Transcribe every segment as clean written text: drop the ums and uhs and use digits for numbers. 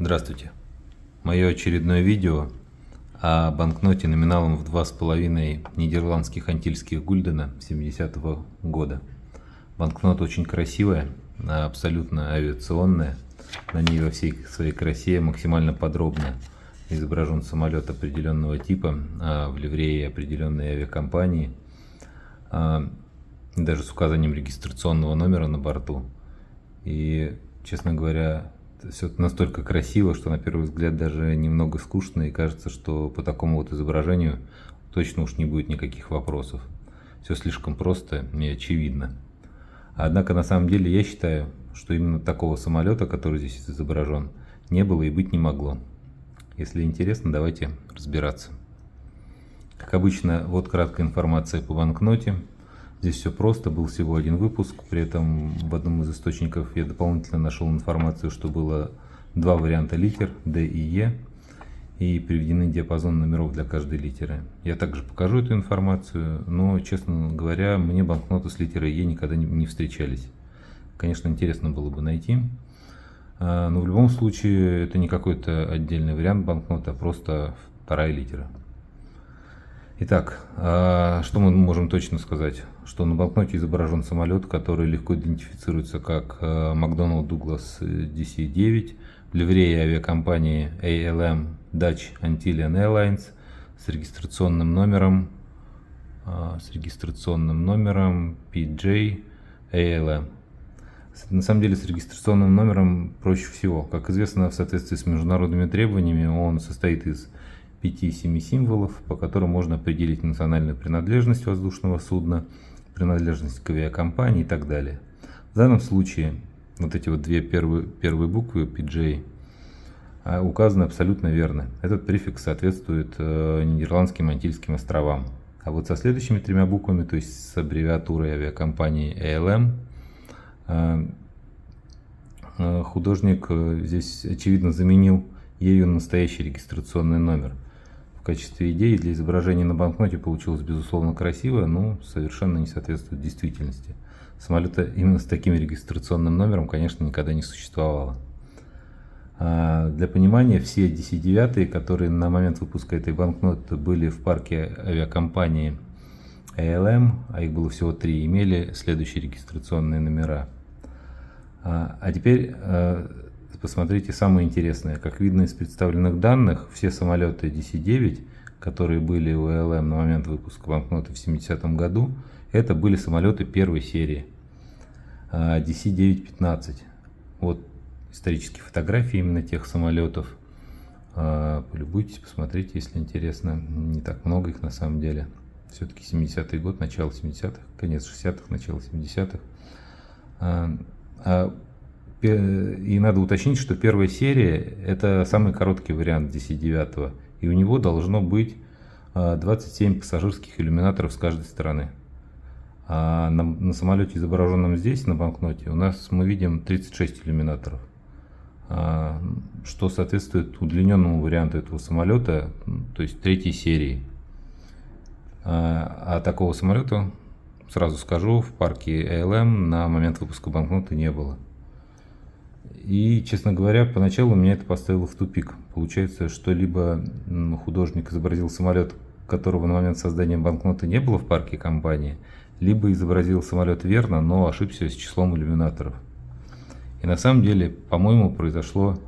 Здравствуйте. Мое очередное видео о банкноте номиналом в 2,5 нидерландских антильских гульдена 70-го года. Банкнота очень красивая, абсолютно авиационная. На ней во всей своей красе максимально подробно изображен самолет определенного типа в ливрее определенной авиакомпании, даже с указанием регистрационного номера на борту. И, честно говоря, все настолько красиво, что на первый взгляд даже немного скучно, и кажется, что по такому вот изображению точно уж не будет никаких вопросов. Все слишком просто и очевидно. Однако на самом деле я считаю, что именно такого самолета, который здесь изображен, не было и быть не могло. Если интересно, давайте разбираться. Как обычно, вот краткая информация по банкноте. Здесь все просто, был всего один выпуск, при этом в одном из источников я дополнительно нашел информацию, что было два варианта литер, D и E, и приведены диапазон номеров для каждой литеры. Я также покажу эту информацию, но, честно говоря, мне банкноты с литерой E никогда не встречались. Конечно, интересно было бы найти, но в любом случае это не какой-то отдельный вариант банкноты, а просто вторая литера. Итак, что мы можем точно сказать? Что на банкноте изображен самолет, который легко идентифицируется как McDonnell Douglas DC-9 в ливрее авиакомпании ALM Dutch Antillian Airlines с регистрационным номером PJ ALM. На самом деле с регистрационным номером проще всего. Как известно, в соответствии с международными требованиями, он состоит из 5-7 символов, по которым можно определить национальную принадлежность воздушного судна, принадлежность к авиакомпании и так далее. В данном случае вот эти вот две первые буквы PJ указаны абсолютно верно. Этот префикс соответствует Нидерландским Антильским островам. А вот со следующими тремя буквами, то есть с аббревиатурой авиакомпании ALM, художник здесь очевидно заменил ею настоящий регистрационный номер. В качестве идеи для изображения на банкноте получилось безусловно красиво, но совершенно не соответствует действительности. Самолета именно с таким регистрационным номером, конечно, никогда не существовало. Для понимания, все DC-9, которые на момент выпуска этой банкноты были в парке авиакомпании ALM, а их было всего 3, имели следующие регистрационные номера. А теперь посмотрите самое интересное. Как видно из представленных данных, все самолеты DC-9, которые были у ALM на момент выпуска банкноты в 70-м году, это были самолеты первой серии DC-9-15. Вот исторические фотографии именно тех самолетов. Полюбуйтесь, посмотрите, если интересно. Не так много их на самом деле. Все-таки 70-й год, начало 70-х, конец 60-х, начало 70-х. И надо уточнить, что первая серия – это самый короткий вариант DC-9, и у него должно быть 27 пассажирских иллюминаторов с каждой стороны. А на самолете, изображенном здесь, на банкноте, у нас мы видим 36 иллюминаторов, что соответствует удлиненному варианту этого самолета, то есть третьей серии. А такого самолета, сразу скажу, в парке ALM на момент выпуска банкноты не было. И, честно говоря, поначалу меня это поставило в тупик. Получается, что либо художник изобразил самолет, которого на момент создания банкноты не было в парке компании, либо изобразил самолет верно, но ошибся с числом иллюминаторов. И на самом деле, по-моему, произошло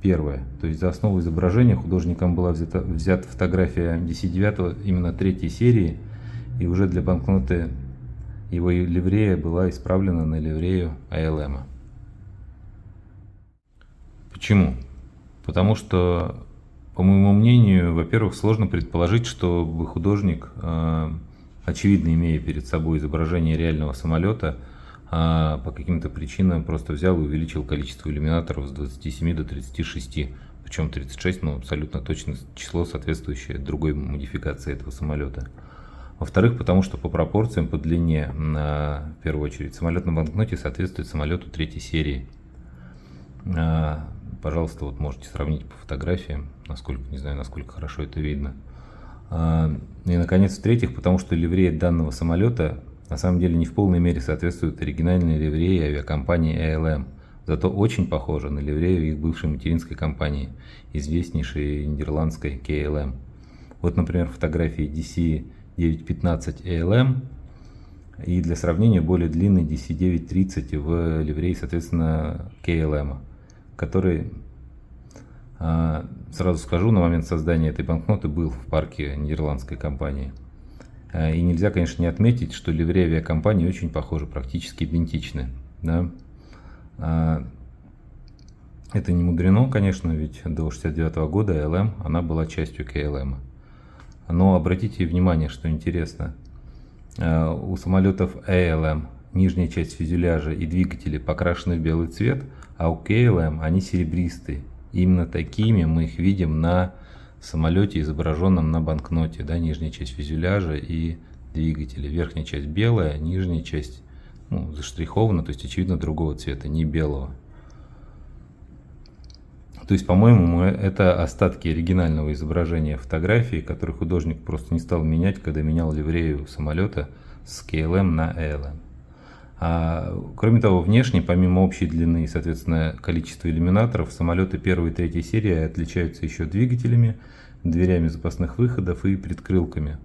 первое. То есть за основу изображения художником была взята фотография DC-9 именно третьей серии, и уже для банкноты его ливрея была исправлена на ливрею ALM. Почему? Потому что, по моему мнению, во-первых, сложно предположить, чтобы художник, очевидно имея перед собой изображение реального самолета, по каким-то причинам просто взял и увеличил количество иллюминаторов с 27 до 36. Причем 36, абсолютно точно число, соответствующее другой модификации этого самолета. Во-вторых, потому что по пропорциям, по длине, в первую очередь, самолет на банкноте соответствует самолету третьей серии. Пожалуйста, вот можете сравнить по фотографиям, не знаю, насколько хорошо это видно. И, наконец, в-третьих, потому что ливрея данного самолета на самом деле не в полной мере соответствует оригинальной ливреи авиакомпании ALM. зато очень похожа на ливрею их бывшей материнской компании, известнейшей нидерландской KLM. Вот, например, фотографии DC-915 ALM и для сравнения более длинный DC-930 в ливреи, соответственно, KLM, который, сразу скажу, на момент создания этой банкноты был в парке нидерландской компании. И нельзя, конечно, не отметить, что ливреи авиакомпании очень похожи, практически идентичны. Да? Это не мудрено, конечно, ведь до 1969 года ALM, она была частью KLM. Но обратите внимание, что интересно, у самолетов ALM нижняя часть фюзеляжа и двигатели покрашены в белый цвет, а у KLM они серебристые. Именно такими мы их видим на самолете, изображенном на банкноте. Да, нижняя часть фюзеляжа и двигатели. Верхняя часть белая, нижняя часть заштрихована, то есть очевидно другого цвета, не белого. То есть, по-моему, это остатки оригинального изображения фотографии, который художник просто не стал менять, когда менял ливрею самолета с KLM на ALM. Кроме того, внешне, помимо общей длины и, соответственно, количества иллюминаторов, самолеты первой и третьей серии отличаются еще двигателями, дверями запасных выходов и предкрылками.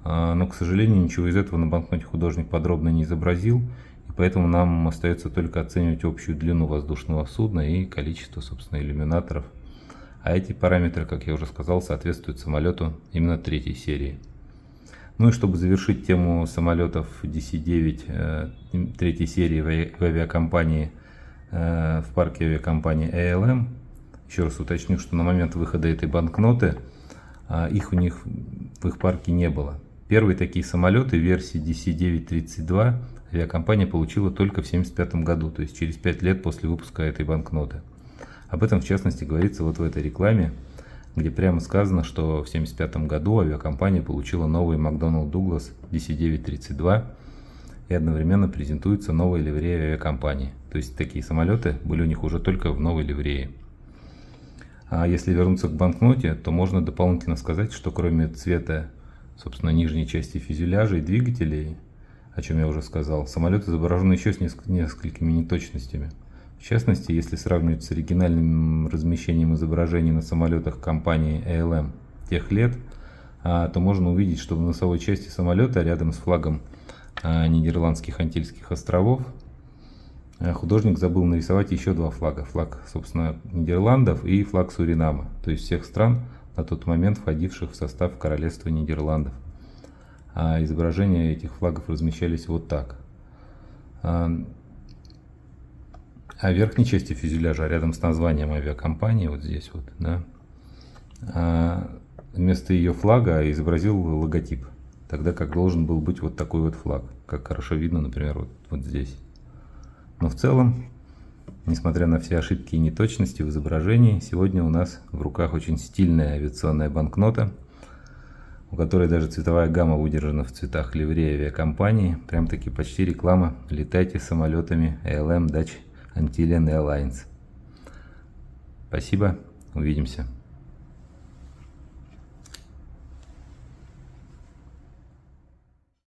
Но, к сожалению, ничего из этого на банкноте художник подробно не изобразил, и поэтому нам остается только оценивать общую длину воздушного судна и количество, собственно, иллюминаторов. А эти параметры, как я уже сказал, соответствуют самолету именно третьей серии. Ну и чтобы завершить тему самолетов DC-9 третьей серии в авиакомпании, в парке авиакомпании ALM, еще раз уточню, что на момент выхода этой банкноты их у них в их парке не было. Первые такие самолеты версии DC-9-32 авиакомпания получила только в 1975 году, то есть через 5 лет после выпуска этой банкноты. Об этом в частности говорится вот в этой рекламе, где прямо сказано, что в 1975 году авиакомпания получила новый McDonnell Douglas DC-9-32 и одновременно презентуется новая ливрея авиакомпании. То есть такие самолеты были у них уже только в новой ливрее. А если вернуться к банкноте, то можно дополнительно сказать, что кроме цвета, собственно, нижней части фюзеляжа и двигателей, о чем я уже сказал, самолет изображен еще с несколькими неточностями. В частности, если сравнивать с оригинальным размещением изображений на самолетах компании ALM тех лет, то можно увидеть, что в носовой части самолета рядом с флагом Нидерландских Антильских островов художник забыл нарисовать еще два флага. Флаг, собственно, Нидерландов и флаг Суринама, то есть всех стран, на тот момент входивших в состав Королевства Нидерландов. А изображения этих флагов размещались вот так. А в верхней части фюзеляжа, рядом с названием авиакомпании, вот здесь вот, да, вместо ее флага изобразил логотип, тогда как должен был быть вот такой вот флаг, как хорошо видно, например, вот здесь. Но в целом, несмотря на все ошибки и неточности в изображении, сегодня у нас в руках очень стильная авиационная банкнота, у которой даже цветовая гамма выдержана в цветах ливреи авиакомпании. Прям-таки почти реклама «Летайте самолетами ALM Dutch Antillian Airlines». Спасибо, увидимся.